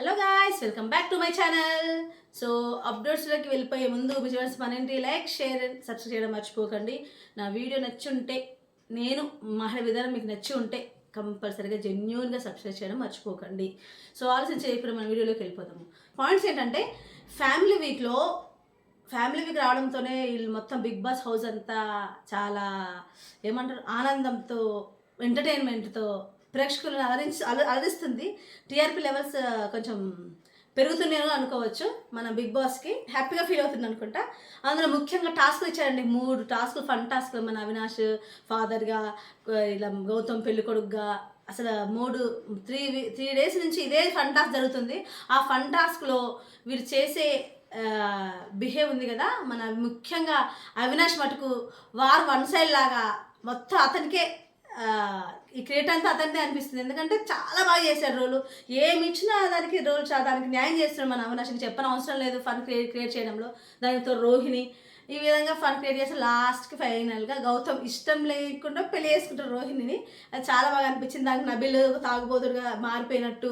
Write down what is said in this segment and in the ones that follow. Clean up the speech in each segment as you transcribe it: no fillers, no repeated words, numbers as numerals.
Hello guys, welcome back to my channel. So అప్డేట్స్లోకి వెళ్ళిపోయే ముందు మీ ఛానల్స్ మనేంటి లైక్, షేర్ అండ్ సబ్స్క్రైబ్ చేయడం మర్చిపోకండి. నా వీడియో నచ్చి ఉంటే, నేను మాట్లాడే విధానం మీకు నచ్చి ఉంటే కంపల్సరీగా జెన్యూన్గా సబ్స్క్రైబ్ చేయడం మర్చిపోకండి. సో ఆలోచించే ఇప్పుడు మన వీడియోలోకి వెళ్ళిపోతాము. పాయింట్స్ ఏంటంటే, ఫ్యామిలీ వీక్ రావడంతోనే వీళ్ళు మొత్తం బిగ్ బాస్ హౌస్ అంతా చాలా ఏమంటారు ఆనందంతో, ఎంటర్టైన్మెంట్తో ప్రేక్షకులను అలరిస్తుంది. టీఆర్పీ లెవెల్స్ కొంచెం పెరుగుతున్నాయో అనుకోవచ్చు. మన బిగ్ బాస్కి హ్యాపీగా ఫీల్ అవుతుంది అనుకుంటా. అందులో ముఖ్యంగా టాస్క్లు ఇచ్చారండి, 3 టాస్క్లు, ఫన్ టాస్క్లు. మన అవినాష్ ఫాదర్గా, ఇలా గౌతమ్ పెళ్లి కొడుకుగా, అసలు 3 డేస్ నుంచి ఇదే ఫన్ టాస్క్ జరుగుతుంది. ఆ ఫన్ టాస్క్లో వీరు చేసే బిహేవ్ ఉంది కదా, మన ముఖ్యంగా అవినాష్ మటుకు వార్ వన్ సైడ్ లాగా మొత్తం అతనికే ఈ క్రియేట్ అంతా అతనిదే అనిపిస్తుంది. ఎందుకంటే చాలా బాగా చేశాడు రోలు. ఏమి ఇచ్చినా దానికి రోల్ దానికి న్యాయం చేస్తున్నాడు. మన అవినాష్కి చెప్పని అవసరం లేదు ఫన్ క్రియేట్ చేయడంలో. దానితో రోహిణి ఈ విధంగా ఫన్ క్రియేట్ చేసి లాస్ట్కి ఫైనల్గా గౌతమ్ ఇష్టం లేకుండా పెళ్లి చేసుకుంటారు రోహిణిని. అది చాలా బాగా అనిపించింది. దానికి నబిల్ తాగుబోతుడుగా మారిపోయినట్టు,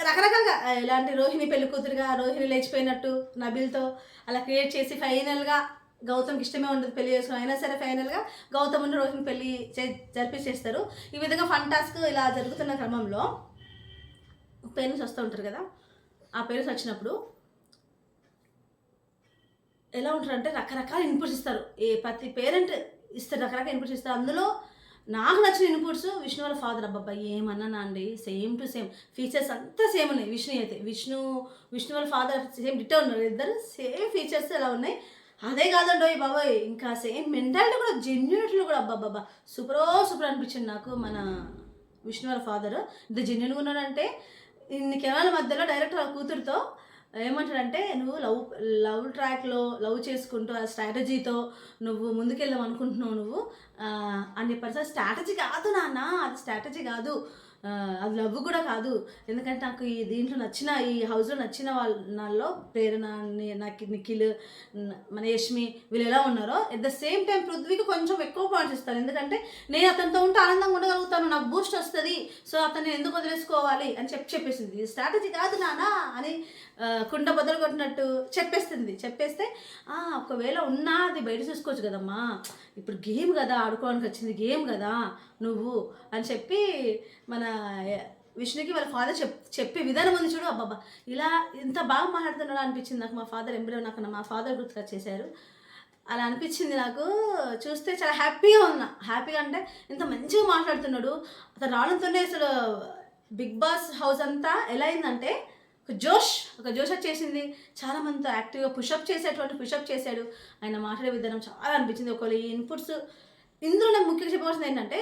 రకరకాలుగా ఇలాంటి రోహిణి పెళ్లి కూతురుగా, రోహిణి లేచిపోయినట్టు నబిల్తో అలా క్రియేట్ చేసి ఫైనల్గా గౌతమ్కి ఇష్టమే ఉండదు పెళ్లి చేసుకుని, అయినా సరే ఫైనల్గా గౌతమ్ రోహిణి పెళ్లి జరిపించేస్తారు. ఈ విధంగా ఫన్ టాస్క్ ఇలా జరుగుతున్న క్రమంలో పేరెంట్స్ వస్తూ ఉంటారు కదా, ఆ పేరెంట్స్ వచ్చినప్పుడు ఎలా ఉంటారంటే రకరకాల ఇన్పుట్స్ ఇస్తారు. ప్రతి పేరెంట్ ఇస్తారు, రకరకాల ఇన్పుట్స్ ఇస్తారు. అందులో నాకు నచ్చిన ఇన్పుట్స్ విష్ణు వాళ్ళ ఫాదర్. అబ్బాబ్బా ఏమన్నా అండి, సేమ్ టు సేమ్ ఫీచర్స్ అంతా సేమ్ ఉన్నాయి. విష్ణు వాళ్ళ ఫాదర్ సేమ్ డిటో ఉన్నారు. ఇద్దరు సేమ్ ఫీచర్స్ ఎలా ఉన్నాయి. అదే కాదండి బాబాయ్, ఇంకా సేమ్ మెంటాలిటీ కూడా, జెన్యూనిటీలో కూడా అబ్బాబ్బా సూపర్ అనిపించింది నాకు మన విష్ణు వాళ్ళ ఫాదర్. ఇంత జెన్యూన్గా ఉన్నాడంటే, ఇన్ని కెమెరాల మధ్యలో డైరెక్ట్ వాళ్ళ కూతురుతో ఏమంటాడంటే, నువ్వు లవ్ ట్రాక్లో లవ్ చేసుకుంటూ ఆ స్ట్రాటజీతో నువ్వు ముందుకెళ్ళాం అనుకుంటున్నావు నువ్వు అని చెప్పారు. స్ట్రాటజీ కాదు నాన్న, అది స్ట్రాటజీ కాదు, అది లవ్ కూడా కాదు. ఎందుకంటే నాకు ఈ దీంట్లో నచ్చిన, ఈ హౌస్లో నచ్చిన వాళ్ళలో ప్రేరణ, నాకు నిఖిల్, మన యష్మి వీళ్ళు ఎలా ఉన్నారో, ఎట్ ద సేమ్ టైం పృథ్వీకి కొంచెం ఎక్కువ పాయింట్స్ ఇస్తాను. ఎందుకంటే నేను అతనితో ఉంటే ఆనందంగా ఉండగలుగుతాను, నాకు బూస్ట్ వస్తుంది, సో అతన్ని ఎందుకు వదిలేసుకోవాలి అని చెప్పేసింది. ఇది స్ట్రాటజీ కాదు నానా అని కుండ బదులు కొట్టినట్టు చెప్పేస్తే ఒకవేళ ఉన్నా అది బయట చూసుకోవచ్చు కదమ్మా, ఇప్పుడు గేమ్ కదా, ఆడుకోవడానికి వచ్చింది గేమ్ కదా నువ్వు అని చెప్పి మన విష్ణుకి వాళ్ళ ఫాదర్ చెప్పే విధానం ఉంది చూడు. అబ్బాబ్బా ఇలా ఇంత బాగా మాట్లాడుతున్నాడు అనిపించింది నాకు. మా ఫాదర్ మా ఫాదర్ గుర్తుకొచ్చేసారు. అలా అనిపించింది నాకు. చూస్తే చాలా హ్యాపీగా అంటే ఇంత మంచిగా మాట్లాడుతున్నాడు. అతను రావడంతోనే అసలు బిగ్ బాస్ హౌస్ అంతా ఎలా అయిందంటే ఒక జోష్ వచ్చేసింది. చాలా మందితో యాక్టివ్గా పుషప్ చేశాడు. ఆయన మాట్లాడే విధానం చాలా అనిపించింది. ఒకవేళ ఈ ఇన్పుట్స్ ఇందులో నాకు ముఖ్యంగా చెప్పవలసింది ఏంటంటే,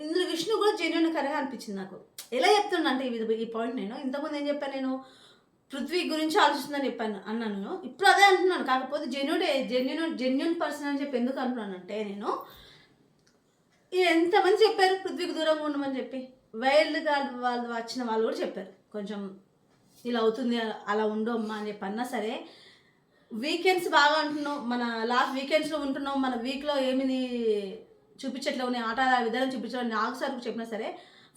ఇందులో విష్ణు కూడా జెన్యూన్ కరెక్ట్గా అనిపించింది నాకు. ఎలా చెప్తున్నా అంటే ఈ పాయింట్ నేను ఇంతకుముందు ఏం చెప్పాను, నేను పృథ్వీ గురించి ఆలోచిస్తుందని అన్నాను. ఇప్పుడు అదే అంటున్నాను. కాకపోతే జెన్యూన్ పర్సన్ అని చెప్పి ఎందుకు అంటున్నానంటే, నేను ఎంతమంది చెప్పారు పృథ్వీకి దూరంగా ఉండమని చెప్పి, వైల్డ్ కార్డ్ వాళ్ళు వచ్చిన వాళ్ళు కూడా చెప్పారు కొంచెం ఇలా అవుతుంది, అలా ఉండమ్మా అని చెప్పి అన్నా సరే, వీకెండ్స్ బాగా అంటున్నాం, మన లాస్ట్ వీకెండ్స్లో ఉంటున్నాం, మన వీక్లో ఏమిది చూపించట్లేవు, నేను ఆట ఆ విధానం చూపించడం నాకు సార్కు చెప్పినా సరే,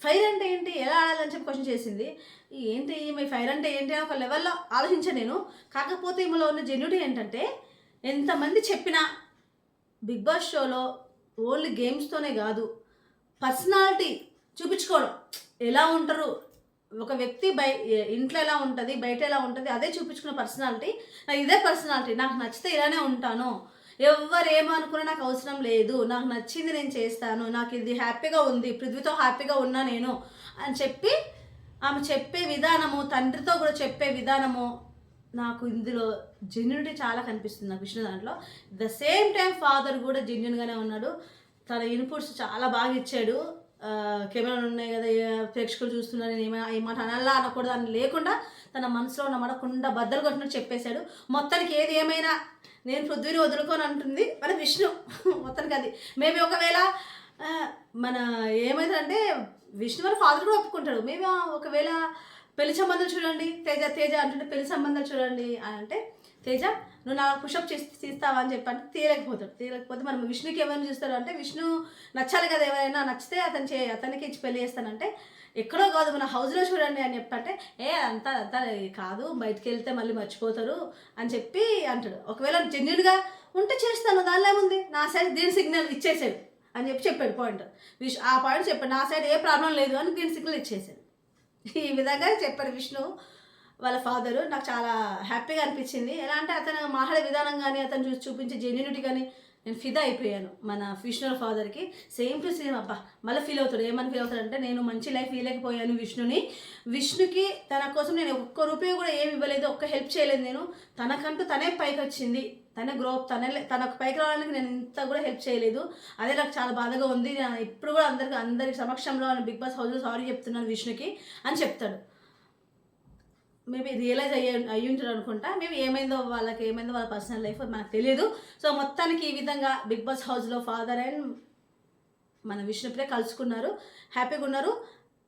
ఫైర్ అంటే ఏంటి, ఎలా ఆడాలని చెప్పి క్వశ్చన్ చేసింది. ఏంటి మీ ఫైర్ అంటే ఏంటి అని ఒక లెవెల్లో ఆలోచించాను నేను. కాకపోతే ఈమెలో ఉన్న జెన్యూటీ ఏంటంటే, ఎంతమంది చెప్పినా బిగ్ బాస్ షోలో ఓన్లీ గేమ్స్తోనే కాదు, పర్సనాలిటీ చూపించుకోవడం, ఎలా ఉంటారు ఒక వ్యక్తి ఇంట్లో ఎలా ఉంటుంది, బయట ఎలా ఉంటుంది, అదే చూపించుకున్న పర్సనాలిటీ. ఇదే పర్సనాలిటీ, నాకు నచ్చితే ఇలానే ఉంటాను, ఎవరు ఏమనుకున్నా నాకు అవసరం లేదు, నాకు నచ్చింది నేను చేస్తాను, నాకు ఇది హ్యాపీగా ఉంది, పృథ్వీతో హ్యాపీగా ఉన్నా నేను అని చెప్పి ఆమె చెప్పే విధానము, తండ్రితో కూడా చెప్పే విధానము, నాకు ఇందులో జెన్యూనిటీ చాలా కనిపిస్తుంది నాకు విష్ణు దాంట్లో. ద సేమ్ టైం ఫాదర్ కూడా జెన్యూన్గానే ఉన్నాడు. తన ఇన్పుట్స్ చాలా బాగా ఇచ్చాడు. కెమెరాలు ఉన్నాయి కదా, ప్రేక్షకులు చూస్తున్నారు, నేను ఏ మాట అనాలా అనకూడదు అని లేకుండా తన మనసులో ఉన్న మాట కుండ బద్దలు కొట్టినట్టు చెప్పేశాడు. మొత్తానికి ఏది ఏమైనా నేను పృథ్వీని వదులుకొని అంటుంది మన విష్ణు. మొత్తానికి అది మేబీ ఒకవేళ మన ఏమైందంటే విష్ణు వాళ్ళ ఫాదర్ కూడా ఒప్పుకుంటాడు. మేబీ ఒకవేళ పెళ్లి సంబంధాలు చూడండి, తేజ అంటుంటే పెళ్లి సంబంధాలు చూడండి అని అంటే తేజ నువ్వు నా పుషప్ చేసి తీస్తావా అని చెప్పంటే తీయలేకపోతే మనం విష్ణుకి ఎవరిని చూస్తాడు అంటే విష్ణు నచ్చాలి కదా, ఎవరైనా నచ్చితే అతనికి ఇచ్చి పెళ్లి చేస్తానంటే ఎక్కడో కాదు మన హౌస్లో చూడండి అని చెప్పంటే అంతా కాదు, బయటికి వెళ్తే మళ్ళీ మర్చిపోతారు అని చెప్పి అంటాడు. ఒకవేళ జెన్యున్గా ఉంటే చేస్తాను, దానిలో ఏముంది, నా సైడ్ గ్రీన్ సిగ్నల్ ఇచ్చేసాడు అని చెప్పాడు పాయింట్. ఆ పాయింట్ చెప్పాడు, నా సైడ్ ఏ ప్రాబ్లం లేదు అని గ్రీన్ సిగ్నల్ ఇచ్చేసాడు. ఈ విధంగా చెప్పాడు విష్ణు వాళ్ళ ఫాదరు. నాకు చాలా హ్యాపీగా అనిపించింది. ఎలా అంటే అతను మాట్లాడే విధానం కానీ అతను చూపించే జెన్యూనిటీ కానీ నేను ఫిదా అయిపోయాను మన విష్ణు ఫాదర్కి. సేమ్ టు సేమ్ అబ్బా మళ్ళీ ఫీల్ అవుతాడు. ఏమని ఫీల్ అవుతాడంటే నేను మంచి లైఫ్ ఇవ్వలేకపోయాను విష్ణుకి తన కోసం నేను ఒక్క రూపాయి కూడా ఏమి ఇవ్వలేదు, ఒక్క హెల్ప్ చేయలేదు నేను. తనకంటూ తనే పైకి వచ్చింది, తన గ్రోప్ తనకు పైకి రావడానికి నేను ఇంత కూడా హెల్ప్ చేయలేదు. అదే నాకు చాలా బాధగా ఉంది. ఇప్పుడు కూడా అందరి సమక్షంలో బిగ్ బాస్ హౌస్లో సారీ చెప్తున్నాను విష్ణుకి అని చెప్తాడు. మేబీ రియలైజ్ అయ్యి ఉంటారు అనుకుంటా. మేబీ ఏమైందో వాళ్ళ పర్సనల్ లైఫ్ మనకు తెలియదు. సో మొత్తానికి ఈ విధంగా బిగ్ బాస్ హౌస్లో ఫాదర్ అండ్ మన విష్ణుప్రియ కలుసుకున్నారు, హ్యాపీగా ఉన్నారు.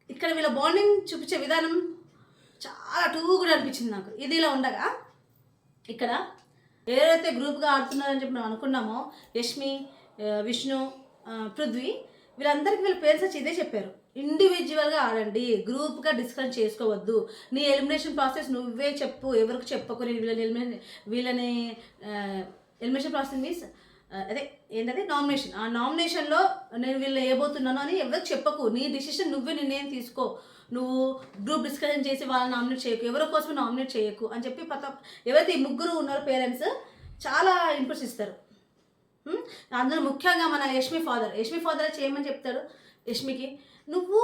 ఇక్కడ వీళ్ళ బాండింగ్ చూపించే విధానం చాలా కూడా అనిపించింది నాకు. ఇది ఇలా ఉండగా ఇక్కడ ఎవరైతే గ్రూప్గా ఆడుతున్నారని చెప్పి మనం అనుకున్నామో యష్మి, విష్ణు, పృథ్వీ వీళ్ళందరికీ వీళ్ళ పేరెంట్స్ వచ్చి ఇదే చెప్పారు, ఇండివిజువల్గా ఆడండి, గ్రూప్గా డిస్కస్ చేసుకోవద్దు, నీ ఎలిమినేషన్ ప్రాసెస్ నువ్వే చెప్పు, ఎవరికి చెప్పకు. నేను వీళ్ళని ఎలిమినేషన్ ప్రాసెస్ మీన్స్ అదే ఏంటంటే నామినేషన్, ఆ నామినేషన్లో నేను వీళ్ళు వేయబోతున్నాను అని ఎవరికి చెప్పకు, నీ డిసిషన్ నువ్వే నిర్ణయం తీసుకో, నువ్వు గ్రూప్ డిస్కషన్ చేసి వాళ్ళని నామినేట్ చేయకు, ఎవరి కోసం నామినేట్ చేయకు అని చెప్పి ఎవరైతే ఈ ముగ్గురు ఉన్నారో పేరెంట్స్ చాలా ఇన్పుట్స్ ఇస్తారు. అందులో ముఖ్యంగా మన యష్మి ఫాదర్ చేయమని చెప్తాడు యష్మికి, నువ్వు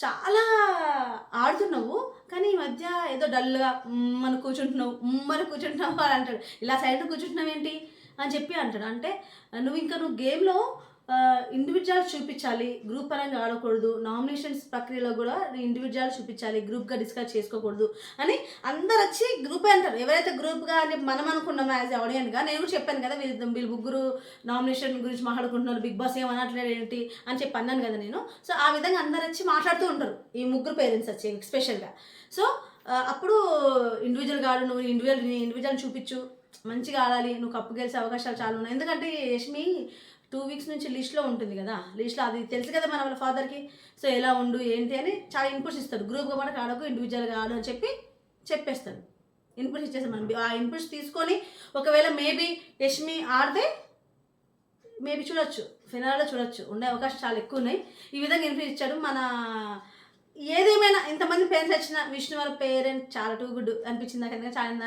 చాలా ఆడుతున్నావు కానీ ఈ మధ్య ఏదో డల్గా మన కూర్చుంటున్నావు అని అంటాడు. ఇలా సైడ్ కూర్చుంటున్నావు ఏంటి అని చెప్పి అంటాడు. అంటే నువ్వు గేమ్లో ఇండివిజువల్ చూపించాలి, గ్రూప్ పరంగా ఆడకూడదు, నామినేషన్స్ ప్రక్రియలో కూడా ఇండివిజువల్ చూపించాలి, గ్రూప్గా డిస్కస్ చేసుకోకూడదు అని అందరు వచ్చి గ్రూపే అంటారు. ఎవరైతే గ్రూప్గా అని మనం అనుకున్నాం యాజ్ ఆడియన్గా, నేను కూడా చెప్పాను కదా వీళ్ళు ముగ్గురు నామినేషన్ గురించి మాట్లాడుకుంటున్నారు, బిగ్ బాస్ ఏమనట్లేదు ఏంటి అని చెప్పి అన్నాను కదా నేను. సో ఆ విధంగా అందరు వచ్చి మాట్లాడుతూ ఉంటారు ఈ ముగ్గురు పేరెంట్స్ వచ్చి స్పెషల్గా. సో అప్పుడు ఇండివిజువల్గా ఆడు, నువ్వు ఇండివిజువల్ చూపించు, మంచిగా ఆడాలి, నువ్వు కప్పు గెలిచే అవకాశాలు చాలా ఉన్నాయి. ఎందుకంటే యష్మి 2 వీక్స్ నుంచి లిస్ట్లో ఉంటుంది కదా, లిస్ట్లో అది తెలుసు కదా మన వాళ్ళ ఫాదర్కి. సో ఎలా ఉండు ఏంటి అని చాలా ఇన్పుట్స్ ఇస్తాడు. గ్రూప్గా మనకు ఆడకు, ఇండివిజువల్గా ఆడు అని చెప్పేస్తాడు. ఇన్పుట్స్ ఇచ్చేస్తాం మనం. ఆ ఇన్పుట్స్ తీసుకొని ఒకవేళ మేబీ యష్మి ఆడితే మేబీ చూడొచ్చు, ఫినాల్లో చూడొచ్చు, ఉండే అవకాశం చాలా ఎక్కువ ఉన్నాయి. ఈ విధంగా ఇన్పుట్స్ ఇచ్చాడు. మన ఏదేమైనా ఇంతమంది పేరెంట్స్ వచ్చిన విష్ణు వాళ్ళ పేరెంట్ చాలా టూ గుడ్ అనిపించింది నాకు. ఎందుకంటే చాలా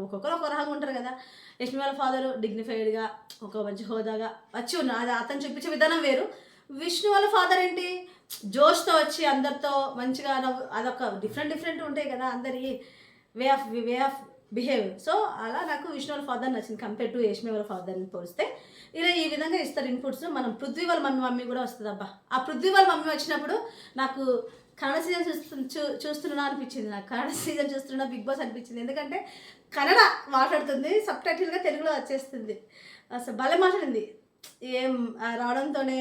ఒక్కొక్కరు ఒక రకంగా ఉంటారు కదా. యష్మి వాళ్ళ ఫాదరు డిగ్నిఫైడ్గా ఒక మంచి హోదాగా వచ్చి ఉన్నారు, అది అతను చూపించే విధానం వేరు. విష్ణు వాళ్ళ ఫాదర్ ఏంటి జోష్తో వచ్చి అందరితో మంచిగా అదొక డిఫరెంట్ ఉంటాయి కదా అందరి వే ఆఫ్ బిహేవ్. సో అలా నాకు విష్ణు వాళ్ళ ఫాదర్ నచ్చింది కంపేర్ టు యష్మి వాళ్ళ ఫాదర్ని పోలిస్తే. ఇలా ఈ విధంగా ఇస్తారు ఇన్పుట్స్. మనం పృథ్వీ వాళ్ళ మమ్మీ కూడా వస్తుంది. అబ్బా ఆ పృథ్వీ వాళ్ళ మమ్మీ వచ్చినప్పుడు నాకు కన్నడ సీజన్ చూస్తున్నా అనిపించింది. నాకు కన్నడ సీజన్ చూస్తున్నా బిగ్ బాస్ అనిపించింది. ఎందుకంటే కన్నడ మాట్లాడుతుంది, సబ్ టైటిల్గా తెలుగులో వచ్చేస్తుంది. అసలు భలే మాట్లాడింది. ఏం రావడంతోనే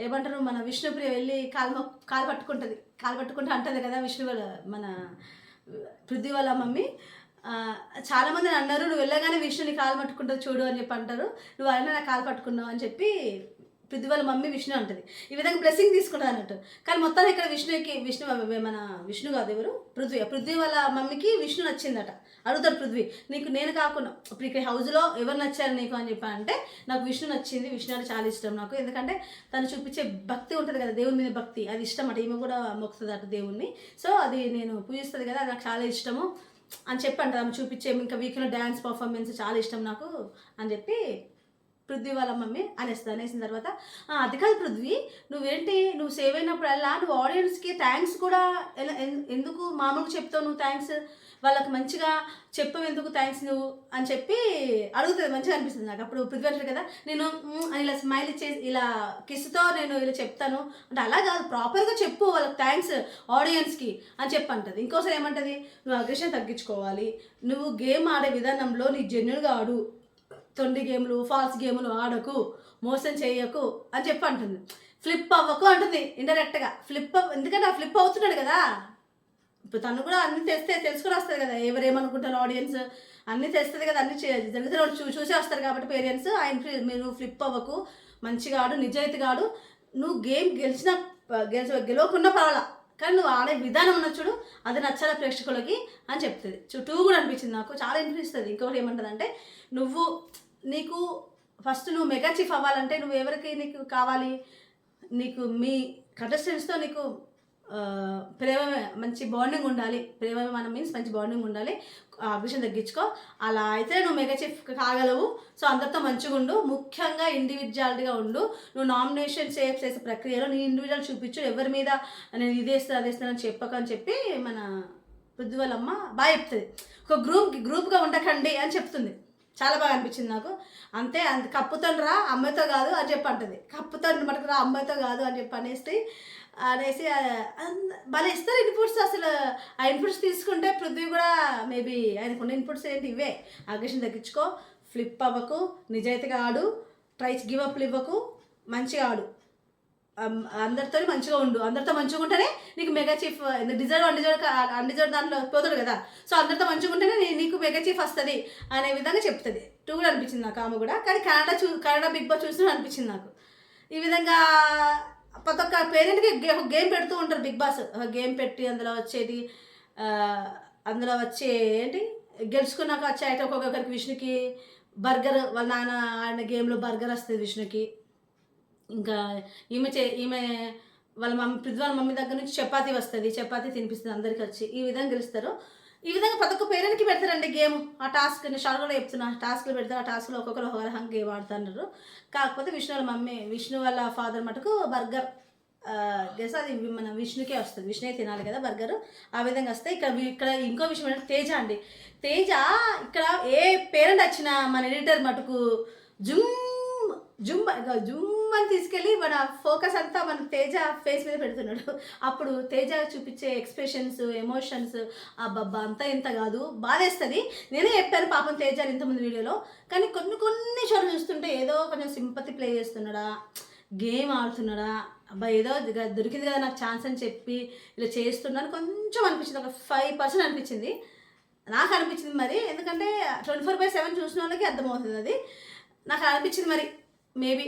ఏమంటారు మన విష్ణుప్రియ వెళ్ళి కాలు పట్టుకుంటూ అంటుంది కదా విష్ణు వాళ్ళ మన పృథ్వీ వాళ్ళ మమ్మీ. చాలామంది అన్నారు నువ్వు వెళ్ళగానే విష్ణుని కాలు పట్టుకుంటావు చూడు అని చెప్పి అంటారు, నువ్వు అయినా నా కాలు పట్టుకున్నావు అని చెప్పి పృథ్వీ వాళ్ళ మమ్మీ విష్ణు అంటుంది. ఈ విధంగా బ్లెస్సింగ్ తీసుకుంటుంది అన్నట్టు. కానీ మొత్తాన్ని ఇక్కడ విష్ణు కాదు ఎవరు పృథ్వీ వాళ్ళ మమ్మీకి విష్ణు నచ్చిందట. అడుగుతాడు పృథ్వీ, నేను కాకుండా ఇప్పుడు ఇక్కడ హౌస్లో ఎవరు నచ్చారు నీకు అని చెప్పి అంటే నాకు విష్ణు నచ్చింది, విష్ణు అంటే చాలా ఇష్టం నాకు. ఎందుకంటే తను చూపించే భక్తి ఉంటుంది కదా, దేవుని మీద భక్తి, అది ఇష్టం అట. ఈమె కూడా మొక్కుతుంది అట దేవుణ్ణి. సో అది నేను పూజిస్తుంది కదా, అది నాకు చాలా ఇష్టము అని చెప్పి అంటారు. ఆమె చూపించే ఇంకా వీక్లో డ్యాన్స్ పర్ఫార్మెన్స్ చాలా ఇష్టం నాకు అని చెప్పి పృథ్వీ వాళ్ళ మమ్మీ అనేసిన తర్వాత అది కాదు పృథ్వీ, నువ్వు సేవ్ అయినప్పుడల్లా నువ్వు ఆడియన్స్కి థ్యాంక్స్ కూడా ఎందుకు మామూలుగా చెప్తావు, నువ్వు థ్యాంక్స్ వాళ్ళకి మంచిగా చెప్పవు ఎందుకు థ్యాంక్స్ నువ్వు అని చెప్పి అడుగుతుంది. మంచిగా అనిపిస్తుంది నాకు. అప్పుడు పృథ్వీ అంటారు కదా, నేను ఇలా స్మైల్ ఇచ్చేసి ఇలా కిస్తో నేను ఇలా చెప్తాను అంటే అలా కాదు, ప్రాపర్గా చెప్పు వాళ్ళకి థ్యాంక్స్ ఆడియన్స్కి అని చెప్పి అంటుంది. ఇంకోసారి ఏమంటుంది, నువ్వు అగ్రెషన్ తగ్గించుకోవాలి, నువ్వు గేమ్ ఆడే విధానంలో నీ జెన్యున్గా ఆడు, తొండి గేమ్లు ఫాల్స్ గేమ్లు ఆడకు, మోసం చేయకు అని చెప్పి అంటుంది. ఫ్లిప్ అవ్వకు అంటుంది ఇండైరెక్ట్గా. ఎందుకంటే ఆ ఫ్లిప్ అవుతున్నాడు కదా ఇప్పుడు తను కూడా అన్ని తెలుసుకొని వస్తుంది కదా, ఎవరేమనుకుంటారు ఆడియన్స్, అన్నీ తెస్తుంది కదా, అన్ని జరిగితే చూసే వస్తారు కాబట్టి పేరెంట్స్. నువ్వు ఫ్లిప్ అవ్వకు, మంచిగా ఆడు, నిజాయితీగా ఆడు, నువ్వు గేమ్ గెలవకుండా పర్వాలా, కానీ నువ్వు ఆడే విధానం ఉన్న చూడు, అది నచ్చాల ప్రేక్షకులకి అని చెప్తుంది. చుట్టూ కూడా అనిపించింది నాకు, చాలా అనిపిస్తుంది. ఇంకొకటి ఏమంటుంది అంటే, నీకు ఫస్ట్ నువ్వు మెగా చీఫ్ అవ్వాలంటే నువ్వు ఎవరికి నీకు కావాలి, నీకు మీ కంటెస్టెంట్స్తో నీకు ప్రేమ, మంచి బాండింగ్ ఉండాలి, ప్రేమ మీన్స్ మంచి బాండింగ్ ఉండాలి, ఆ విషయం తగ్గించుకో, అలా అయితే నువ్వు మెగా చీఫ్ కాగలవు. సో అందరితో మంచిగా ఉండు, ముఖ్యంగా ఇండివిజువాలిటీగా ఉండు, నువ్వు నామినేషన్ చేసే ప్రక్రియలో నీ ఇండివిజువల్ చూపించు, ఎవరి మీద నేను ఇదేస్తాను అదేస్తానని చెప్పకని చెప్పి మన పృథ్వీ వాళ్ళ అమ్మ బాగా చెప్తుంది. ఒక గ్రూప్గా ఉండకండి అని చెప్తుంది. చాలా బాగా అనిపించింది నాకు. అంతే, కప్పుతో రా అమ్మాయితో కాదు అని చెప్పి అంటుంది, కప్పుతో మటుకు రా అమ్మాయితో కాదు అని చెప్పి అనేసి భలే ఇస్తారు ఇన్పుట్స్. అసలు ఆ ఇన్పుట్స్ తీసుకుంటే పృథ్వీ కూడా మేబీ ఆయనకున్న ఇన్పుట్స్ ఏంటి ఇవే, అగ్రెషన్ తగ్గించుకో, ఫ్లిప్ అవ్వకు, నిజాయితీగా ఆడు, గివ్ అప్లు ఇవ్వకు, మంచిగా ఆడు, అందరితో మంచిగా ఉండు, అందరితో మంచిగా ఉంటేనే నీకు మెగా చీఫ్, అన్డిజర్వ్ దాంట్లో పోతాడు కదా, సో అందరితో మంచిగా ఉంటేనే నీకు మెగా చీఫ్ వస్తుంది అనే విధంగా చెప్తుంది. టూ కూడా అనిపించింది నాకు ఆమె కూడా. కానీ కన్నడ బిగ్ బాస్ చూసినా అనిపించింది నాకు. ఈ విధంగా ప్రతి ఒక్క పేరెంట్కి గేమ్ పెడుతూ ఉంటారు బిగ్ బాస్, గేమ్ పెట్టి అందులో వచ్చే ఏంటి గెలుచుకున్నాక వచ్చే అయితే ఒక్కొక్కరికి, విష్ణుకి బర్గర్, వాళ్ళ నాన్న ఆడిన గేమ్లో బర్గర్ వస్తుంది విష్ణుకి. ఇంకా ఈమె వాళ్ళ పృథ్వీ వాళ్ళ మమ్మీ దగ్గర నుంచి చపాతీ వస్తుంది, చపాతీ తినిపిస్తుంది అందరికి వచ్చి. ఈ విధంగా గెలుస్తారు. ఈ విధంగా ప్రతి ఒక్క పేరెంట్కి పెడతారండి గేమ్. ఆ టాస్క్ నేను షార్ట్ కూడా చెప్తున్నా, టాస్క్లు పెడతారు, ఆ టాస్క్లో ఒక్కొక్కరు ఒక రకంగా గేమ్ ఆడుతున్నారు. కాకపోతే విష్ణు వాళ్ళ ఫాదర్ మటుకు బర్గర్ గెస్, అది మన విష్ణుకే వస్తుంది, విష్ణుకే తినాలి కదా బర్గర్. ఆ విధంగా వస్తే ఇక్కడ ఇంకో విషయం ఏంటంటే తేజ అండి. తేజ ఇక్కడ ఏ పేరెంట్ వచ్చినా మన ఎడిటర్ మటుకు జుమ్ అని తీసుకెళ్ళి మన ఫోకస్ అంతా మన తేజ ఫేస్ మీద పెడుతున్నాడు. అప్పుడు తేజ చూపించే ఎక్స్ప్రెషన్స్, ఎమోషన్స్ అబ్బబ్బా అంతా ఇంత కాదు, బాధేస్తుంది. నేనే చెప్పాను పాపం తేజ ఇంతమంది వీడియోలో, కానీ కొన్ని చోట్ల చూస్తుంటే ఏదో కొంచెం సింపతి ప్లే చేస్తున్నాడా, గేమ్ ఆడుతున్నాడా, అబ్బా ఏదో దొరికింది కదా నాకు ఛాన్స్ అని చెప్పి ఇలా చేస్తున్నాను కొంచెం అనిపించింది, ఒక 5% అనిపించింది నాకు అనిపించింది. మరి ఎందుకంటే 24/7 చూసిన వాళ్ళకి అర్థమవుతుంది అది. నాకు అనిపించింది మరి మేబీ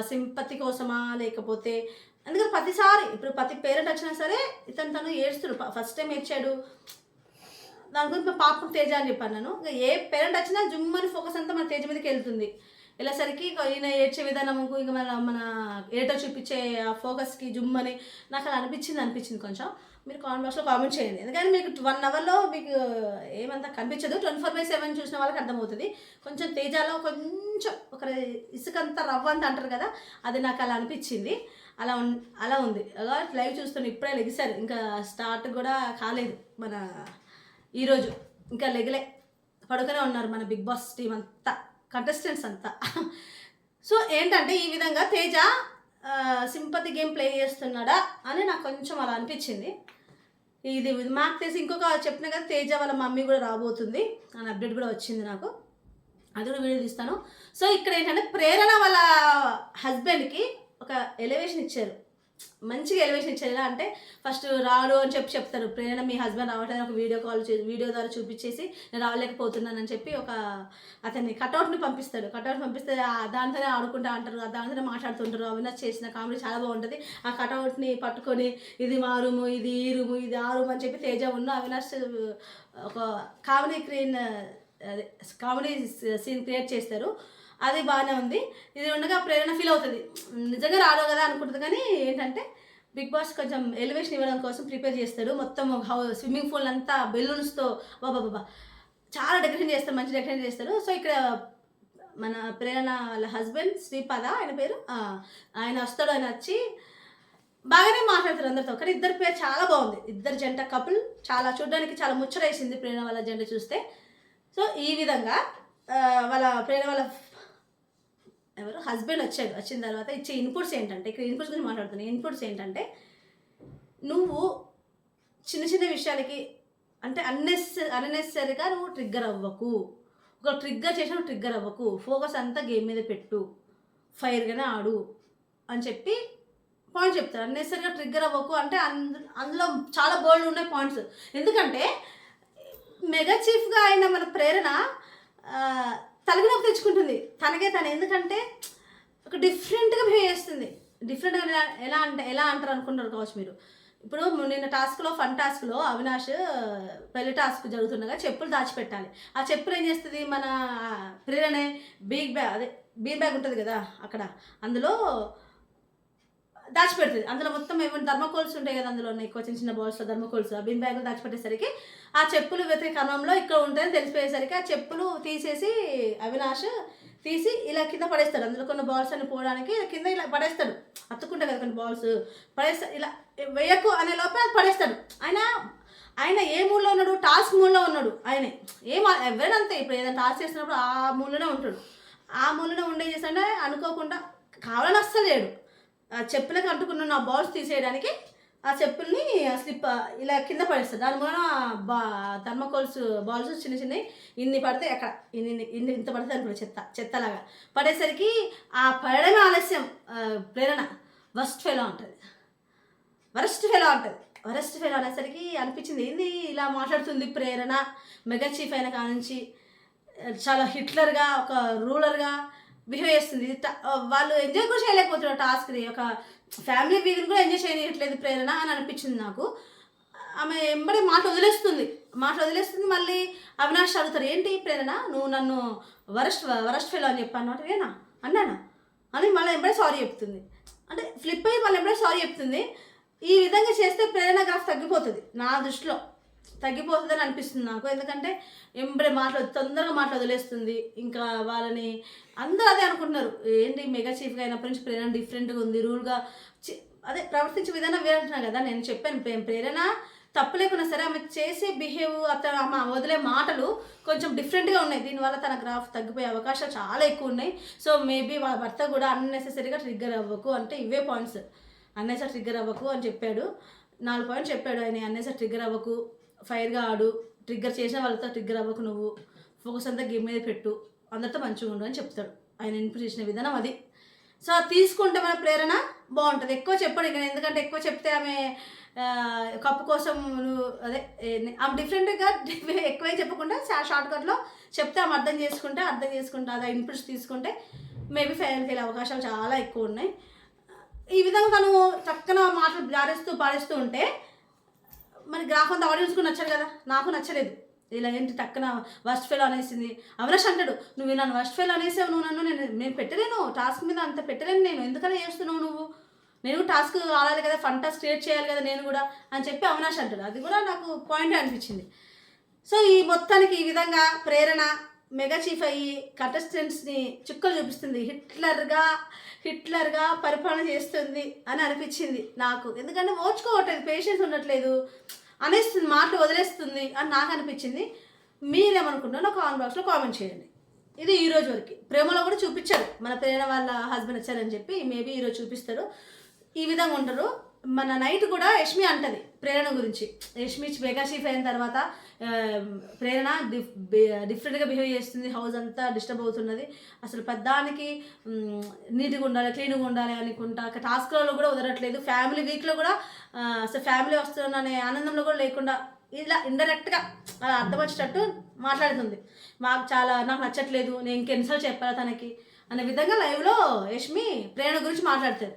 సింపతి కోసమా, లేకపోతే ఎందుకంటే ప్రతిసారి ఇప్పుడు ప్రతి పేరెంట్ వచ్చినా సరే తను ఏడుస్తాడు. ఫస్ట్ టైం ఏడ్చాడు, దాని గురించి పాపం తేజ అని చెప్పాను నేను. ఇంకా ఏ పేరెంట్ వచ్చినా జుమ్మని ఫోకస్ అంతా మన తేజ మీదకి వెళ్తుంది. వెళ్ళేసరికి ఈయన ఏడ్చే విధానముకు ఇంకా మన ఏటో చూపించే ఆ ఫోకస్కి జుమ్మని నాకు అలా అనిపించింది కొంచెం. మీరు కామెంట్ బాక్స్లో కామెంట్ చేయండి, ఎందుకంటే మీకు 1 అవర్లో మీకు ఏమంతా కనిపించదు. 24/7 చూసిన వాళ్ళకి అర్థమవుతుంది. కొంచెం తేజాలో కొంచెం ఒక ఇసుకంతా రవ్వంత అంటారు కదా, అది నాకు అలా అనిపించింది. అలా ఉంది. అలా లైవ్ చూస్తున్నా, ఇప్పుడే లెగిసారు, ఇంకా స్టార్ట్ కూడా కాలేదు మన ఈరోజు, ఇంకా లెగలే, పడుకునే ఉన్నారు మన బిగ్ బాస్ టీం అంతా, కంటెస్టెంట్స్ అంతా. సో ఏంటంటే ఈ విధంగా తేజ సింపతి గేమ్ ప్లే చేస్తున్నాడా అని నాకు కొంచెం అలా అనిపించింది. ఇది మాకు తెలిసి ఇంకొక చెప్పిన కదా తేజ వాళ్ళ మమ్మీ కూడా రాబోతుంది అని అప్డేట్ కూడా వచ్చింది నాకు, అది కూడా వీడియో తీస్తాను. సో ఇక్కడ ఏంటంటే ప్రేరణ వాళ్ళ హస్బెండ్కి ఒక ఎలివేషన్ ఇచ్చారు, మంచిగా ఎలివేషన్ ఇచ్చారు. ఎలా అంటే ఫస్ట్ రాడు అని చెప్తారు, ప్రేరణ మీ హస్బెండ్ రావట్లేదు, ఒక వీడియో ద్వారా చూపించేసి నేను రావలేకపోతున్నానని చెప్పి ఒక అతన్ని కటౌట్ని పంపిస్తాడు. కటౌట్ పంపిస్తే దాంతోనే ఆడుకుంటా అంటారు, దాంతోనే మాట్లాడుతుంటారు. అవినాష్ చేసిన కామెడీ చాలా బాగుంటుంది. ఆ కటౌట్ని పట్టుకొని ఇది మా రూము, ఇది ఈ రూము, ఇది ఆ రూమ్ అని చెప్పి తేజ అవినాష్ ఒక కామెడీ సీన్ క్రియేట్ చేస్తారు. అది బాగానే ఉంది. ఇది ఉండగా ప్రేరణ ఫీల్ అవుతుంది, నిజంగా రాదు కదా అనుకుంటుంది. కానీ ఏంటంటే బిగ్ బాస్ కొంచెం ఎలివేషన్ ఇవ్వడం కోసం ప్రిపేర్ చేస్తాడు. మొత్తం స్విమ్మింగ్ పూల్ అంతా బెలూన్స్తో బాబా చాలా డెకరేషన్ చేస్తారు, మంచి డెకరేషన్ చేస్తారు. సో ఇక్కడ మన ప్రేరణ వాళ్ళ హస్బెండ్ శ్రీపాద ఆయన పేరు, ఆయన వస్తాడు. ఆయన వచ్చి బాగానే మాట్లాడతారు అందరితో. కానీ ఇద్దరు పేరు చాలా బాగుంది, ఇద్దరు జంట కపుల్ చాలా చూడడానికి చాలా ముచ్చటేసింది ప్రేరణ వాళ్ళ జంట చూస్తే. సో ఈ విధంగా ప్రేరణ వాళ్ళ హస్బెండ్ వచ్చిన తర్వాత ఇచ్చే ఇన్పుట్స్ ఏంటంటే, ఇక్కడ ఇన్పుట్స్ గురించి మాట్లాడుతున్నాను. ఇన్పుట్స్ ఏంటంటే నువ్వు చిన్న విషయాలకి అంటే అన్నెసరీగా నువ్వు ట్రిగ్గర్ అవ్వకు, ఒక ట్రిగ్గర్ చేసిన ట్రిగ్గర్ అవ్వకు, ఫోకస్ అంతా గేమ్ మీద పెట్టు, ఫైర్గానే ఆడు అని చెప్పి పాయింట్ చెప్తారు. అన్నెసరిగా ట్రిగ్గర్ అవ్వకు అంటే అందులో చాలా బోల్డ్ ఉన్నాయి పాయింట్స్. ఎందుకంటే మెగా చీఫ్గా అయిన మన ప్రేరణ తలగినొప్పి తెచ్చుకుంటుంది తనకే తను. ఎందుకంటే ఒక డిఫరెంట్గా బిహేవ్ చేస్తుంది. డిఫరెంట్గా ఎలా అంటారు అనుకుంటారు కావచ్చు మీరు. ఇప్పుడు నిన్న టాస్క్లో ఫన్ టాస్క్లో అవినాష్ పెళ్లి టాస్క్ జరుగుతుండగా చెప్పులు దాచిపెట్టాలి. ఆ చెప్పులు ఏం చేస్తుంది మన ప్రేరణే బీర్ బ్యాగ్ ఉంటుంది కదా అక్కడ, అందులో దాచిపెడుతుంది. అందులో మొత్తం ఏమైనా థర్మోకోల్స్ ఉంటాయి కదా, అందులో ఎక్కువ చిన్న చిన్న బాల్స్లో థర్మోకోల్స్ ఆ బిన్ బ్యాగ్లో దాచిపెట్టేసరికి ఆ చెప్పులు వెతికే క్రమంలో ఇక్కడ ఉంటాయని తెలిసిపోయేసరికి ఆ చెప్పులు తీసేసి అవినాష్ తీసి ఇలా కింద పడేస్తాడు. అందులో కొన్ని బాల్స్ అని పోవడానికి కింద ఇలా పడేస్తాడు. అత్తుకుంటాయి కదా కొన్ని బాల్స్, పడేస్తాడు. ఇలా వేయకు అనే లోపే అది పడేస్తాడు. ఆయన ఏ మూడ్లో ఉన్నాడు? టాస్క్ మూడ్లో ఉన్నాడు. ఆయనే ఎవరైనా అంతే, ఇప్పుడు ఏదైనా టాస్క్ చేస్తున్నప్పుడు ఆ మూడ్లోనే ఉంటాడు. ఆ మూడ్లోనే ఉండే చేస్తాడే అనుకోకుండా కావాలని అస్సలు లేడు. చెప్పులకు అంటుకున్న నా బాల్స్ తీసేయడానికి ఆ చెప్పుల్ని స్లిప్ ఇలా కింద పడేస్తారు. దాని మూలన థర్మోకోల్స్ బాల్స్ చిన్న చిన్నవి ఇన్ని పడితే అక్కడ ఇంత పడితే అనుకో చెత్తలాగా పడేసరికి ఆ పడడమే ఆలస్యం. ప్రేరణ వరస్ట్ ఫెలో ఉంటుంది. వరస్ట్ ఫెలో అనేసరికి అనిపించింది ఏంది ఇలా మాట్లాడుతుంది ప్రేరణ. మెగా చీఫ్ అయిన కానుంచి చాలా హిట్లర్గా ఒక రూలర్గా బిహేవ్ చేస్తుంది. వాళ్ళు ఎంజాయ్ కూడా చేయలేకపోతున్నారు టాస్క్ని. ఒక ఫ్యామిలీ వీక్ని కూడా ఎంజాయ్ చేయట్లేదు ప్రేరణ అని అనిపించింది నాకు. ఆమె ఎంబడి మాట వదిలేస్తుంది. మళ్ళీ అవినాష్ అడుగుతారు, ఏంటి ప్రేరణ నువ్వు నన్ను వరస్ట్ ఫెలో అని చెప్పాను అంటే అన్నానా అని మళ్ళీ ఎంబడే సారీ చెప్తుంది. అంటే ఫ్లిప్ అయ్యి మళ్ళీ ఎంబడే సారీ చెప్తుంది. ఈ విధంగా చేస్తే ప్రేరణ గ్రాఫ్ తగ్గిపోతుంది, నా దృష్టిలో తగ్గిపోతుందని అనిపిస్తుంది నాకు. ఎందుకంటే ఎంబడే తొందరగా వదిలేస్తుంది. ఇంకా వాళ్ళని అందరూ అదే అనుకుంటున్నారు, ఏంటి మెగా చీఫ్గా అయినప్పటి నుంచి ప్రేరణ డిఫరెంట్గా ఉంది, రూల్గా అదే ప్రవర్తించే విధానం వేరంటున్నాను కదా. నేను చెప్పాను ప్రేరణ తప్పు లేకున్నా సరే ఆమె చేసే బిహేవ్ ఆమె వదిలే మాటలు కొంచెం డిఫరెంట్గా ఉన్నాయి. దీనివల్ల తన గ్రాఫ్ తగ్గిపోయే అవకాశాలు చాలా ఎక్కువ ఉన్నాయి. సో మేబీ వాళ్ళ భర్త కూడా అన్నెసెసరీగా ట్రిగ్గర్ అవ్వకు అంటే ఇవే పాయింట్స్. అన్నెసరీ ట్రిగ్గర్ అవ్వకు అని చెప్పాడు. 4 పాయింట్స్ చెప్పాడు ఆయన. అన్నెసరీ ట్రిగ్గర్ అవ్వకు, ఫైర్గా ఆడు, ట్రిగ్గర్ చేసిన వాళ్ళతో ట్రిగ్గర్ అవ్వకు, నువ్వు ఫోకస్ అంతా గేమ్ మీద పెట్టు, అందరితో మంచిగా ఉండు అని చెప్తాడు. ఆయన ఇన్పుట్ చేసిన విధానం అది. సో అది తీసుకుంటే మన ప్రేరణ బాగుంటుంది. ఎక్కువ చెప్పాడు ఇంకా, ఎందుకంటే ఎక్కువ చెప్తే ఆమె కప్పు కోసం అదే ఆమె డిఫరెంట్గా ఎక్కువ చెప్పకుండా షార్ట్కట్లో చెప్తే ఆమె అర్థం చేసుకుంటే అదే ఇన్పుట్స్ తీసుకుంటే మేబీ ఫైనల్కి వెళ్ళే అవకాశాలు చాలా ఎక్కువ ఉన్నాయి. ఈ విధంగా తను చక్కన మాటలు పాడేస్తూ ఉంటే మరి గ్రాఫ్ అంతా ఆడియన్స్కు నచ్చాడు కదా, నాకు నచ్చలేదు. ఇలా ఏంటి టక్కన వర్స్ట్ ఫెయిల్ అనేసింది. అవినాష్ అంటాడు, నువ్వు నన్ను వర్స్ట్ ఫెయిల్ అనేసావు, నువ్వు నన్ను నేను పెట్టలేను టాస్క్ మీద, అంత పెట్టలేను నేను, ఎందుకలా చేస్తున్నావు నువ్వు, నేను టాస్క్ ఆడాలి కదా, ఫన్ టాస్క్ క్రియేట్ చేయాలి కదా నేను కూడా అని చెప్పి అవినాష్ అంటాడు. అది కూడా నాకు పాయింట్ అనిపించింది. సో ఈ మొత్తానికి ఈ విధంగా ప్రేరణ మెగా చీఫ్ అయ్యి కంటెస్టెంట్స్ని చుక్కలు చూపిస్తుంది, హిట్లర్గా పరిపాలన చేస్తుంది అని అనిపించింది నాకు. ఎందుకంటే ఓర్చుకోవట్లేదు, పేషెన్స్ ఉండట్లేదు, అనేస్తుంది, మాటలు వదిలేస్తుంది అని నాకు అనిపించింది. మీరేమనుకుంటున్నారో కామెంట్ బాక్స్లో కామెంట్ చేయండి. ఇది ఈరోజు వరకు. ప్రేమలో కూడా చూపించారు, మన ప్రేరణ వాళ్ళ హస్బెండ్ వచ్చారని చెప్పి మేబీ ఈరోజు చూపిస్తారు. ఈ విధంగా ఉంటారు. మన నైట్ కూడా యష్మి అంటది ప్రేరణ గురించి. యష్మి మెగా చీఫ్ అయిన తర్వాత ప్రేరణ డిఫరెంట్గా బిహేవ్ చేస్తుంది, హౌస్ అంతా డిస్టర్బ్ అవుతున్నది, అసలు పెద్దానికి నీట్గా ఉండాలి, క్లీన్గా ఉండాలి అనుకుంటా, టాస్క్లలో కూడా వదలట్లేదు, ఫ్యామిలీ వీక్లో కూడా అసలు ఫ్యామిలీ వస్తుందనే ఆనందంలో కూడా లేకుండా ఇలా ఇండైరెక్ట్గా అలా అర్థం వచ్చేటట్టు మాట్లాడుతుంది. నాకు నచ్చట్లేదు, నేను ఇంకెన్నిసార్లు చెప్పాలి తనకి అనే విధంగా లైవ్లో యష్మి ప్రేరణ గురించి మాట్లాడుతుంది.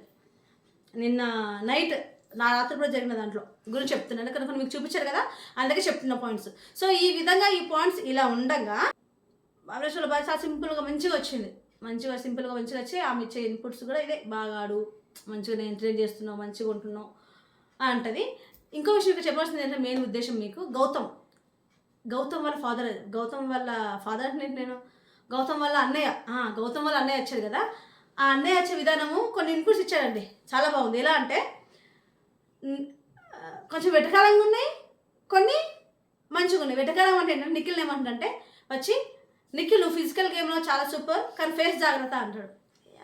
నిన్న నైట్ నా రాత్రి కూడా జరిగిన దాంట్లో గురించి చెప్తున్నాను, కనుక మీకు చూపించారు కదా, అందుకే చెప్తున్న పాయింట్స్. సో ఈ విధంగా ఈ పాయింట్స్ ఇలా ఉండగా అవినాష్లో బాగా చాలా సింపుల్గా మంచిగా వచ్చింది, సింపుల్గా వచ్చి ఆమె ఇచ్చే ఇన్పుట్స్ కూడా ఇదే, బాగా ఆడు, మంచిగా నేను ఎంటర్టైన్ చేస్తున్నావు, మంచిగా ఉంటున్నావు అంటది. ఇంకో విషయం ఇక్కడ చెప్పాల్సింది ఏంటంటే మెయిన్ ఉద్దేశం మీకు గౌతమ్ వాళ్ళ ఫాదర్ అంటే నేను గౌతమ్ వాళ్ళ అన్నయ్య వచ్చాడు కదా, ఆ అన్నయ్య వచ్చే విధానము కొన్ని ఇన్పుట్స్ ఇచ్చాడండి, చాలా బాగుంది. ఎలా అంటే కొంచెం వెటకాలంగా ఉన్నాయి, కొన్ని మంచిగా ఉన్నాయి. వెటకాలం అంటే ఏంటంటే నిఖిల్ ఏమంటుందంటే వచ్చి, నిఖిల్ నువ్వు ఫిజికల్ గేమ్లో చాలా సూపర్, కానీ ఫేస్ జాగ్రత్త అంటాడు.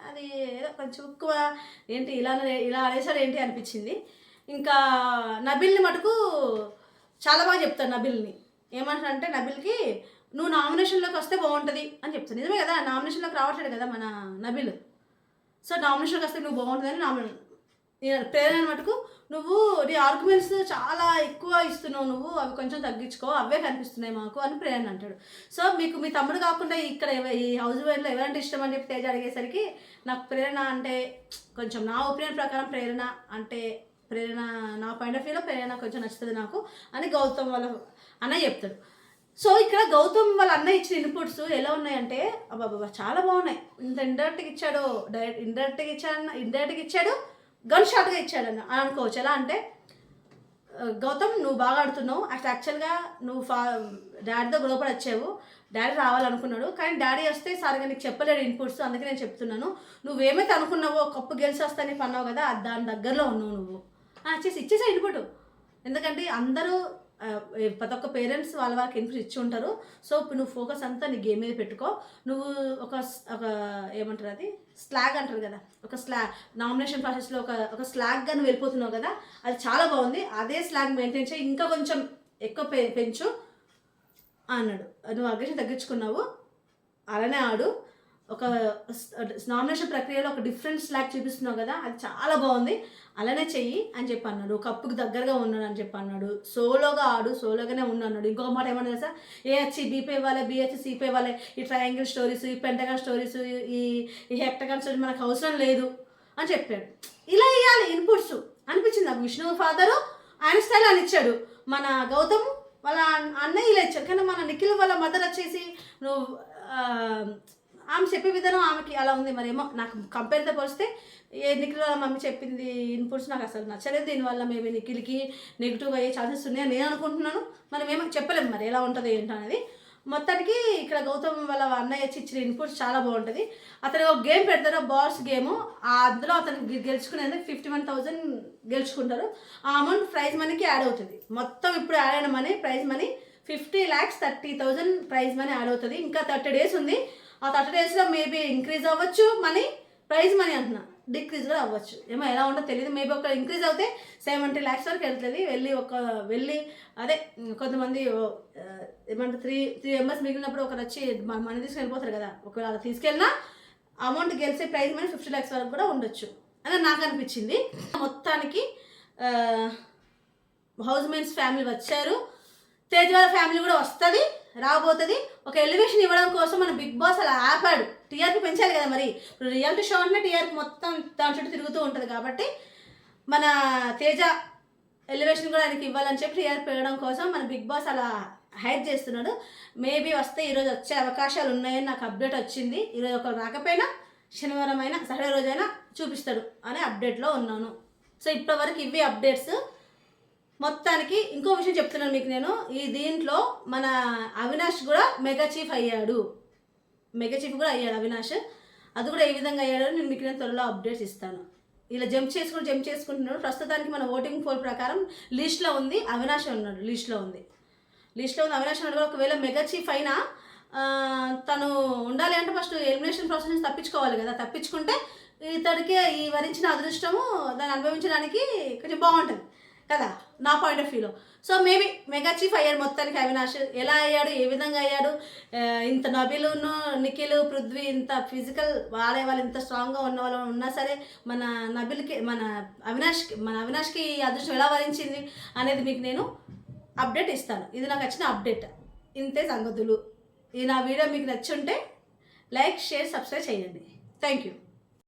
అది ఏదో కొంచెం ఎక్కువ ఏంటి ఇలా అనేసాడు ఏంటి అనిపించింది. ఇంకా నబిల్ని మటుకు చాలా బాగా చెప్తాడు. నబిల్ని ఏమంటాడంటే, నబిల్కి నువ్వు నామినేషన్లోకి వస్తే బాగుంటుంది అని చెప్తాను. నిజమే కదా, నామినేషన్లోకి రావట్లేదు కదా మన నబిల్. సో నామినేషన్కి వస్తే నువ్వు బాగుంటుందని ప్రేరణ మటుకు నువ్వు నీ ఆర్గ్యుమెంట్స్ చాలా ఎక్కువ ఇస్తున్నావు, నువ్వు అవి కొంచెం తగ్గించుకో, అవే కనిపిస్తున్నాయి మాకు అని ప్రేరణ అంటాడు. సో మీకు మీ తమ్ముడు కాకుండా ఇక్కడ ఈ హౌస్ వైఫ్లో ఎవరంటే ఇష్టం అని చెప్పి తేజ అడిగేసరికి నాకు ప్రేరణ అంటే కొంచెం నా ఒపీనియన్ ప్రకారం ప్రేరణ అంటే నా పాయింట్ ఆఫ్ వ్యూలో ప్రేరణ కొంచెం నచ్చుతుంది నాకు అని గౌతమ్ వాళ్ళ అన్నయ్య చెప్తాడు. సో ఇక్కడ గౌతమ్ వాళ్ళ అన్నయ్య ఇచ్చిన ఇన్పుట్స్ ఎలా ఉన్నాయంటే అబ్బాబా చాలా బాగున్నాయి. ఇంత ఇండైరెక్ట్గా ఇచ్చాడు, గన్ షాట్గా ఇచ్చాడు అని అనుకోవచ్చు. ఎలా అంటే గౌతమ్ నువ్వు బాగా ఆడుతున్నావు, యాక్చువల్గా నువ్వు డాడీతో గొడవపడి వచ్చావు, డాడీ రావాలనుకున్నాడు కానీ డాడీ వస్తే సరిగా నీకు చెప్పలేడు ఇన్పుట్స్, అందుకే నేను చెప్తున్నాను. నువ్వేమైతే అనుకున్నావో కప్పు గెలిచి వస్తాని పన్నావు కదా, దాని దగ్గరలో ఉన్నావు నువ్వు ఇచ్చేసా ఇన్పుట్. ఎందుకంటే అందరూ ప్రతి ఒక్క పేరెంట్స్ వాళ్ళకి ఇన్పుట్ ఇచ్చి ఉంటారు. సో ఇప్పుడు నువ్వు ఫోకస్ అంతా నీ గేమ్ మీద పెట్టుకో. నువ్వు ఒక ఏమంటారు అది స్లాగ్ అంటారు కదా, ఒక నామినేషన్ ప్రాసెస్లో ఒక స్లాగ్గా నువ్వు వెళ్ళిపోతున్నావు కదా, అది చాలా బాగుంది. అదే స్లాగ్ మెయింటైన్ చేయి, ఇంకా కొంచెం ఎక్కువ పెంచు అన్నాడు. నువ్వు అగ్రెషన్ తగ్గించుకున్నావు, అలానే ఆడు. ఒక నామినేషన్ ప్రక్రియలో ఒక డిఫరెంట్ స్లాగ్ చూపిస్తున్నావు కదా, అది చాలా బాగుంది, అలానే చెయ్యి అని చెప్పి అన్నాడు. కప్పుకి దగ్గరగా ఉన్నాడు అని చెప్పి అన్నాడు. సోలోగా ఆడు, సోలోగానే ఉన్నాడు. ఇంకొక మాట ఏమన్నా తెలుసా, ఏహెచ్సి బీపీ ఇవ్వాలి, బిహెచ్సి సిపీ ఇవ్వాలి, ఈ ట్రయాంగిల్ స్టోరీస్, ఈ పెంటగాన్ స్టోరీస్, ఈ హెప్టగాన్ స్టోరీస్ మనకు అవసరం లేదు అని చెప్పాడు. ఇలా ఇవ్వాలి ఇన్పుట్స్ అనిపించింది నాకు. విష్ణు ఫాదరు ఆయన స్టైల్ అని ఇచ్చాడు, మన గౌతమ్ వాళ్ళ అన్నయ్య ఇలా ఇచ్చాడు. కానీ మన నిఖిల్ వాళ్ళ మదర్ వచ్చేసి నువ్వు ఆమె చెప్పే విధానం ఆమెకి అలా ఉంది. మరేమో నాకు కంపేర్తో పోలిస్తే నిఖిల్ వాళ్ళ మమ్మీ చెప్పింది ఇన్పుట్స్ నాకు అసలు నచ్చలేదు. దీనివల్ల మేబీ నిఖిల్కి నెగిటివ్గా అయ్యే ఛాన్సెస్ ఉన్నాయని నేను అనుకుంటున్నాను. మనం ఏమో చెప్పలేము మరి ఎలా ఉంటుంది ఏంటో అనేది. మొత్తానికి ఇక్కడ గౌతమ్ వాళ్ళ అన్నయ్య ఇచ్చిన ఇన్పుట్స్ చాలా బాగుంటుంది. అతను ఒక గేమ్ పెడతారు, బాల్స్ గేము. అందులో అతను గెలుచుకునేది 51,000 గెలుచుకుంటారు. ఆ అమౌంట్ ప్రైజ్ మనీకి యాడ్ అవుతుంది. మొత్తం ఇప్పుడు యాడ్ అయిన money prize money 50,30,000 prize money add అవుతుంది. ఇంకా 30 days ఉంది. ఆ 30 daysలో మేబీ ఇంక్రీజ్ అవ్వచ్చు మనీ, ప్రైజ్ మనీ అంటున్నా, డిక్రీజ్ కూడా అవ్వచ్చు. ఏమో ఎలా ఉంటుందో తెలియదు. మేబీ ఒక ఇంక్రీజ్ అవుతే 70 lakhs వరకు వెళ్తుంది. వెళ్ళి అదే కొంతమంది ఏమంటారు 3 members మిగిలినప్పుడు ఒకరు వచ్చి మనీ తీసుకుని వెళ్ళిపోతారు కదా, ఒకవేళ అలా తీసుకెళ్ళినా అమౌంట్ గెలిచే ప్రైజ్ మనీ 50 lakhs వరకు కూడా ఉండొచ్చు అని నాకు అనిపించింది. మొత్తానికి హౌస్ మేట్స్ ఫ్యామిలీ వచ్చారు, తేజ వాళ్ళ ఫ్యామిలీ కూడా వస్తుంది, రాబోతుంది. ఒక ఎలివేషన్ ఇవ్వడం కోసం మన బిగ్ బాస్ అలా ఆపాడు. టీఆర్పీ పెంచాలి కదా, మరి ఇప్పుడు రియాలిటీ షో అంటే టీఆర్పీ మొత్తం దాని చుట్టూ తిరుగుతూ ఉంటుంది కాబట్టి మన తేజ ఎలివేషన్ కూడా ఆయనకి ఇవ్వాలని చెప్పి టీఆర్పీ పెరగడం కోసం మన బిగ్ బాస్ అలా హైడ్ చేస్తున్నాడు. మేబీ వస్తే ఈరోజు వచ్చే అవకాశాలు ఉన్నాయని నాకు అప్డేట్ వచ్చింది. ఈరోజు ఒకరు రాకపోయినా శనివారం అయినా సాటర్డే రోజైనా చూపిస్తాడు అనే అప్డేట్లో ఉన్నాను. సో ఇప్పటివరకు ఇవి అప్డేట్స్. మొత్తానికి ఇంకో విషయం చెప్తున్నాను మీకు నేను, ఈ దీంట్లో మన అవినాష్ కూడా మెగా చీఫ్ కూడా అయ్యాడు అవినాష్. అది కూడా ఏ విధంగా అయ్యాడో నేను త్వరలో అప్డేట్స్ ఇస్తాను. ఇలా జంప్ చేసుకుంటున్నాడు. ప్రస్తుతానికి మన ఓటింగ్ పోల్ ప్రకారం లిస్ట్లో ఉంది, అవినాష్ ఉన్నాడు. లిస్ట్లో ఉంది అవినాష్ ఉన్నాడు. ఒకవేళ మెగా చీఫ్ అయినా తను ఉండాలి అంటే ఫస్ట్ ఎలిమినేషన్ ప్రాసెస్ నుంచి తప్పించుకోవాలి కదా, తప్పించుకుంటే ఇతడికి ఈ వరించిన అదృష్టము దాన్ని అనుభవించడానికి కొంచెం బాగుంటుంది కదా నా పాయింట్ ఆఫ్ వ్యూలో. సో మేబీ మెగా చీఫ్ అయ్యాడు మొత్తానికి అవినాష్. ఎలా అయ్యాడు, ఏ విధంగా అయ్యాడు, ఇంత నబీలును నిఖిల్ పృథ్వీ ఇంత ఫిజికల్ వాళ్ళు ఇంత స్ట్రాంగ్గా ఉన్న వాళ్ళు ఉన్నా సరే మన నబిల్కి మన అవినాష్కి అదృష్టం ఎలా వరించింది అనేది మీకు నేను అప్డేట్ ఇస్తాను. ఇది నాకు వచ్చిన అప్డేట్. ఇంతే సంగతులు. ఈ నా వీడియో మీకు నచ్చుంటే లైక్, షేర్, సబ్స్క్రైబ్ చేయండి. Thank you.